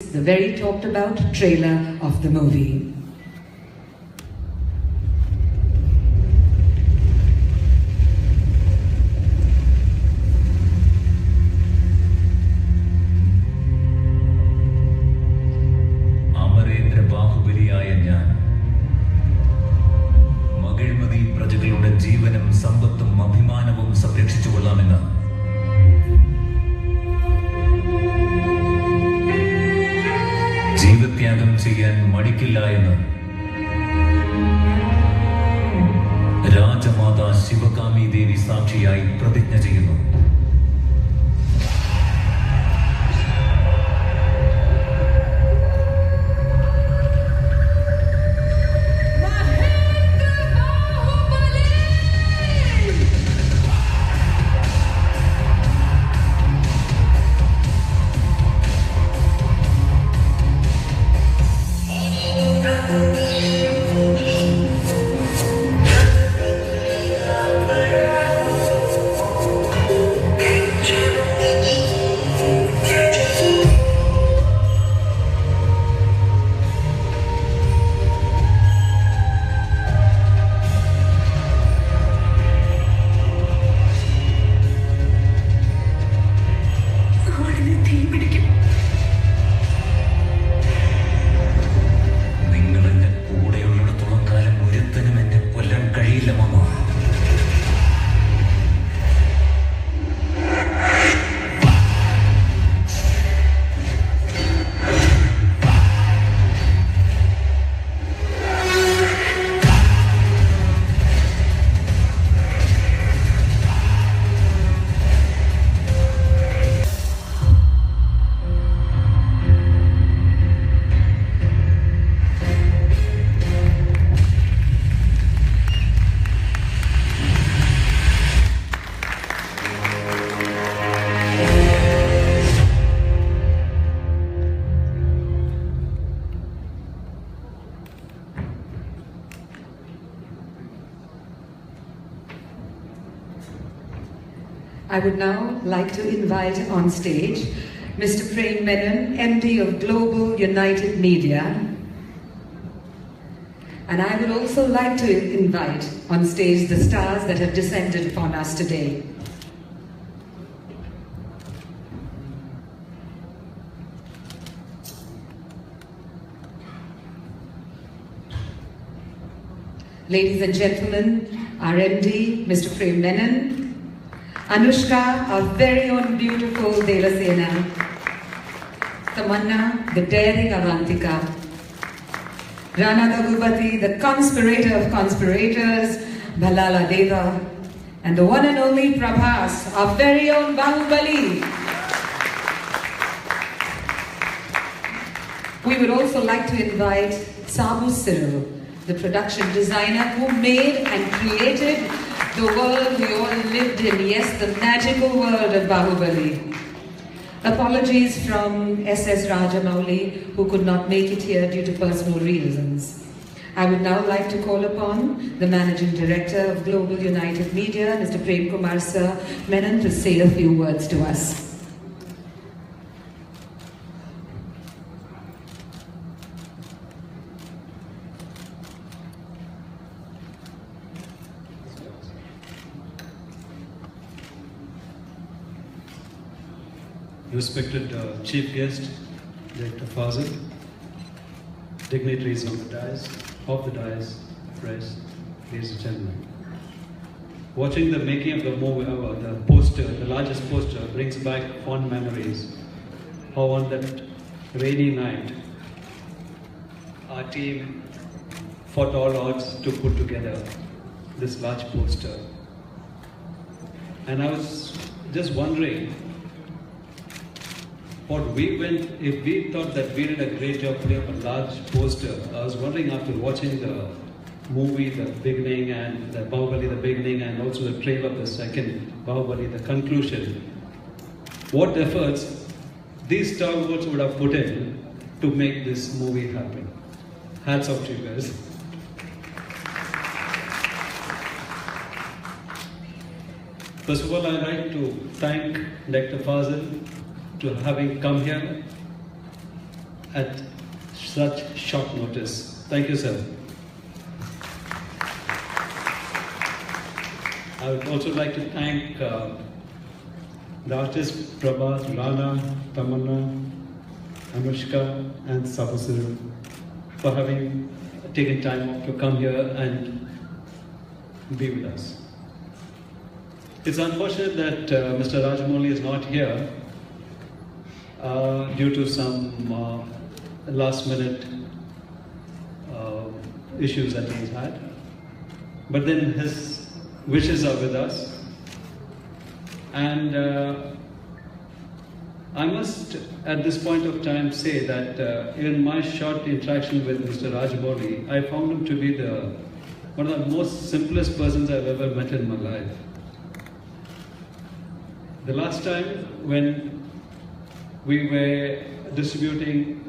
The very talked about trailer of the movie. Amarendra ബാഹുബലിയായ ഞാൻ മകിഴ്മതി പ്രജകളുടെ ജീവനും സമ്പത്തും അഭിമാനവും സംരക്ഷിച്ചു കൊള്ളാമെന്ന് ജീവത്യാഗം ചെയ്യാൻ മടിക്കില്ല എന്ന് രാജമാതാ ശിവകാമി ദേവി സാക്ഷിയായി പ്രതിജ്ഞ ചെയ്യുന്നു. I would now like to invite on stage Mr. Prem Menon, MD of Global United Media. And I would also like to invite on stage the stars that have descended upon us today. Ladies and gentlemen, our MD, Mr. Prem Menon, Anushka, our very own beautiful Devasena, Tamanna, the daring Avantika, Rana Daggubati, the conspirator of conspirators, Bhalala Deva, and the one and only Prabhas, our very own Bahubali. We would also like to invite Sabu Cyril, the production designer who made and created the world we all lived in, yes, the magical world of Bahubali. Apologies from S.S. Rajamouli, who could not make it here due to personal reasons. I would now like to call upon the Managing Director of Global United Media, Mr. Prem Kumar Sir Menon, to say a few words to us. Respected Chief Guest, Director Fazil, dignitaries on the dais, press, ladies and gentlemen. Watching the making of the movie, the poster, the largest poster, brings back fond memories. How on that rainy night, our team fought all odds to put together this large poster. And I was just wondering, if we thought that we did a great job putting up a large poster, I was wondering after watching the movie, the beginning and the Bahubali, the beginning, and also the trailer of the second Bahubali, the conclusion, what efforts these Star Wars would have put in to make this movie happen. Hats off to you guys. First of all, I'd like to thank Dr. Fazil to having come here at such short notice. Thank you, sir. I would also like to thank the artists Prabhat, Rana, Tamanna, Anushka and Sabasuru for having taken time to come here and be with us. It's unfortunate that Mr. Rajamouli is not here due to some last-minute issues that he's had. But then his wishes are with us. And I must, at this point of time, say that in my short interaction with Mr. Rajamouli, I found him to be one of the most simplest persons I've ever met in my life. The last time when we were distributing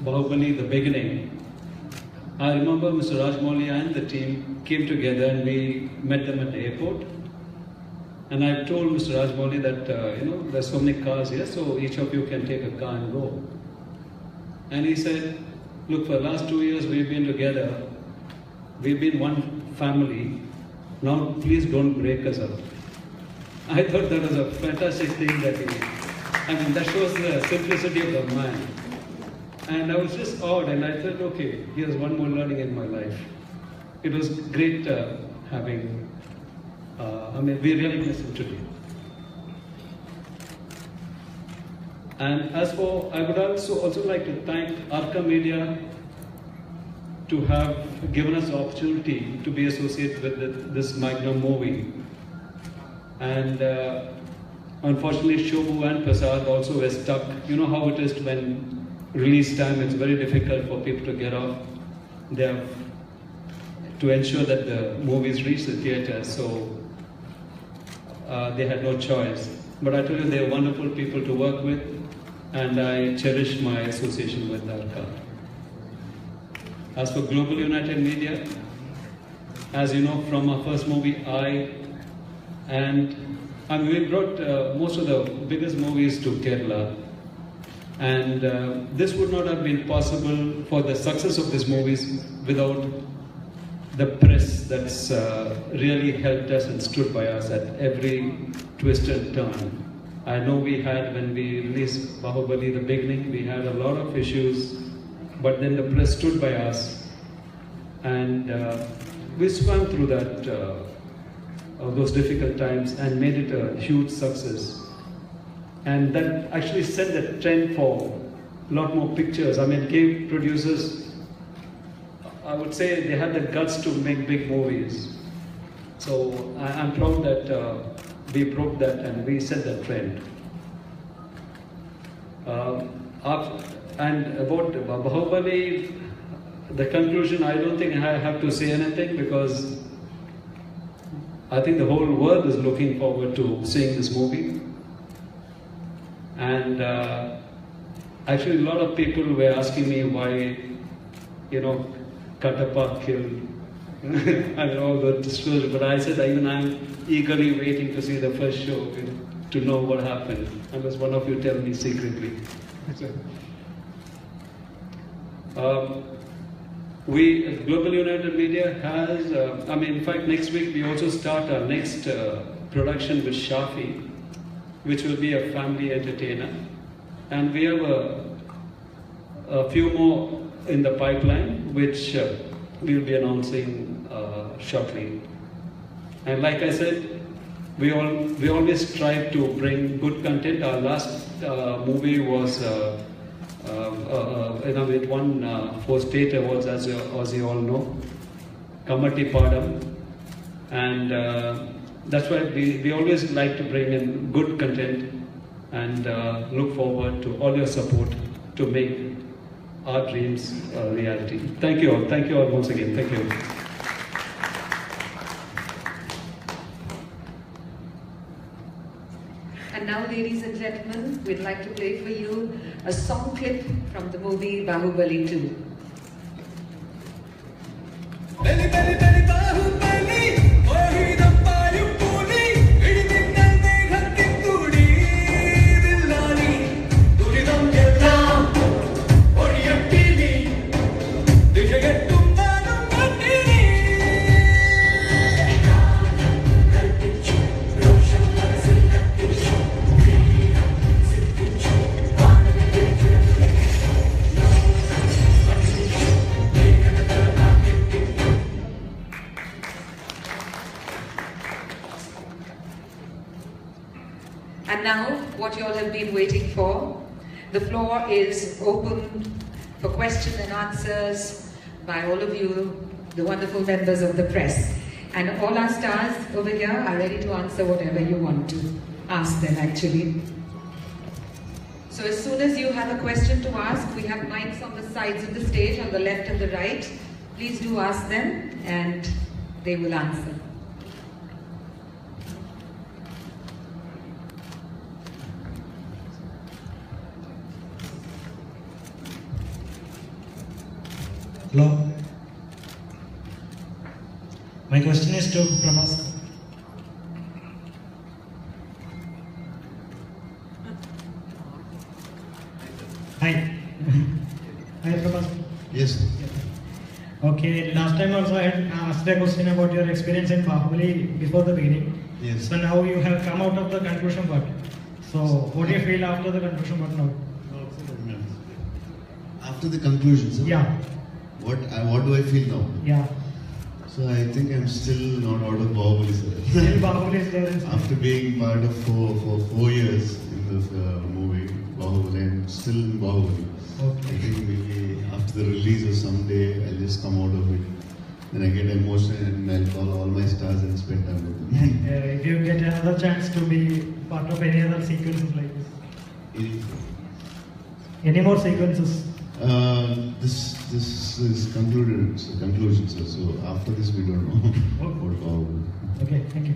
Bahubali, the beginning, I remember Mr. Rajamouli and the team came together and we met them at the airport. And I told Mr. Rajamouli that, there's so many cars here, so each of you can take a car and go. And he said, look, for the last 2 years we've been together, we've been one family, now please don't break us up. I thought that was a fantastic thing that that shows the simplicity of the man. And I was just awed and I thought, okay, here's one more learning in my life. It was great having, we really miss him today. And as for, I would also like to thank Arca Media to have given us the opportunity to be associated with this Magnum movie. And unfortunately, Shobhu and Prasad also were stuck. You know how it is when release time, it's very difficult for people to get off. They have to ensure that the movies reach the theatre, so they had no choice. But I tell you, they are wonderful people to work with, and I cherish my association with Arca. As for Global United Media, as you know from our first movie, we brought most of the biggest movies to Kerala. And this would not have been possible for the success of these movies without the press that's really helped us and stood by us at every twist and turn. I know we had, when we released Bahubali, the beginning, we had a lot of issues, but then the press stood by us, and we swam through those difficult times and made it a huge success. And that actually set the trend for a lot more pictures. I mean, gave producers, I would say they had the guts to make big movies. So I'm proud that we broke that and we set that trend. And about Bahubali, the conclusion, I don't think I have to say anything, because I think the whole world is looking forward to seeing this movie. And actually, a lot of people were asking me why, Katappa killed and all the disclosure. But I said, even I'm eagerly waiting to see the first show, to know what happened, unless one of you tell me secretly. Global United Media has, in fact, next week we also start our next production with Shafi, which will be a family entertainer. And we have a few more in the pipeline, which we will be announcing shortly. And like I said, we always strive to bring good content. Our last movie was, it won 4 state awards, as you all know, Kamati Padam. And that's why we always like to bring in good content and look forward to all your support to make our dreams a reality. Thank you all. Thank you all once again. Thank you. And now, ladies and gentlemen, we'd like to play for you a song clip from the movie Bahubali 2. all have been waiting for. The floor is open for questions and answers by all of you, the wonderful members of the press. And all our stars over here are ready to answer whatever you want to ask them, actually. So as soon as you have a question to ask, we have mics on the sides of the stage, on the left and the right. Please do ask them and they will answer. Hello. My question is to Pramas. Hi. Hi, Pramas. Yes. Okay, last time also I had asked a question about your experience in Bahubali before the beginning. Yes. So now you have come out of the conclusion part. So what do you feel after the conclusion part now? After the conclusion, sir? Yeah. What do I feel now? Yeah. So I think I'm still not out of Bahubali, sir. Still Bahubali is there. After being part of for 4 years in this movie, Bahubali, I'm still in Bahubali. Okay. I think maybe after the release or someday I'll just come out of it. Then I get emotional and I'll call all my stars and spend time with them. If you get another chance to be part of any other sequences like this. Any more sequences? This is concluded. It's a conclusion, sir. So after this, we don't know about Bahubali. Okay, thank you.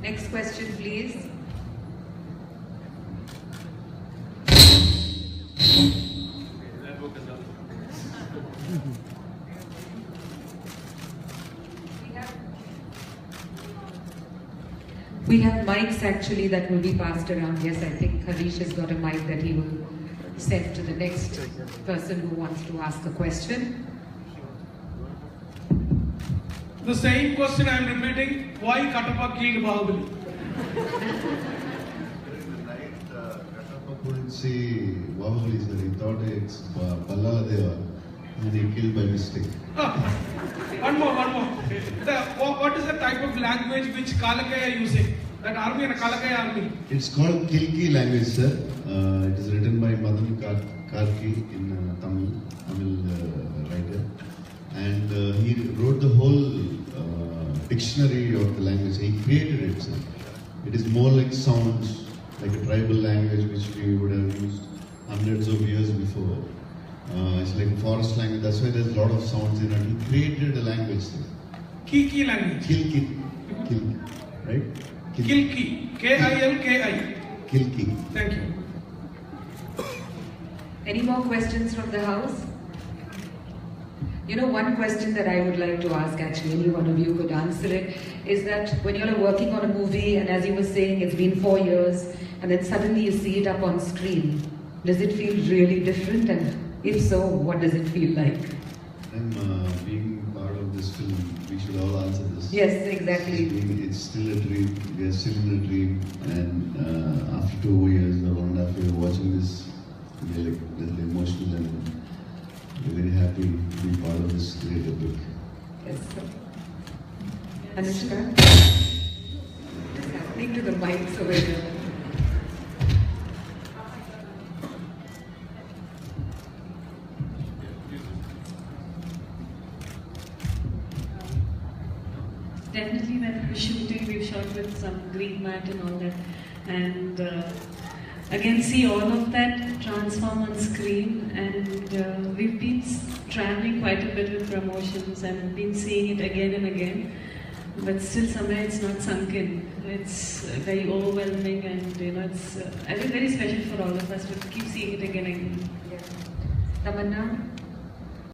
Next question, please. We have mics actually that will be passed around. Yes, I think Harish has got a mic that he will send to the next person who wants to ask a question. The same question I am repeating, why Katappa killed Bahubali? Katappa couldn't see Bahubali, sir. He thought it's Balladeva and he killed by mistake. One more. What is the type of language which Kalakaya are using? That army and Kalakaya army? It's called Kilki language, sir. It is written by Madan Karki in Tamil writer. And he wrote the whole dictionary of the language. He created it, sir. It is more like sounds, like a tribal language which we would have used hundreds of years before. It's like a forest language. That's why there's a lot of sounds in it. He created a language, sir. Kiki language. Kilki, right? Kilki. K-I-L-K-I. Kilki. Thank you. Any more questions from the house? You know, one question that I would like to ask, actually, any one of you could answer it, is that when you're working on a movie, and as you were saying, it's been 4 years, and then suddenly you see it up on screen, does it feel really different? And if so, what does it feel like? And being part of this film, we should all answer this. Yes, exactly. It's still a dream. We are still in a dream. And after 2 years or 1.5 years watching this, we're like a little emotional and we're very happy to be part of this great epic. Yes, sir. Anushka? What's happening to the mics over here? Definitely when we're shooting, we've shot with some green mat and all that. And again, see all of that transform on screen. And we've been traveling quite a bit with promotions and been seeing it again and again. But still somewhere it's not sunk in. It's very overwhelming and it's I think very special for all of us to keep seeing it again and again. Tamanna?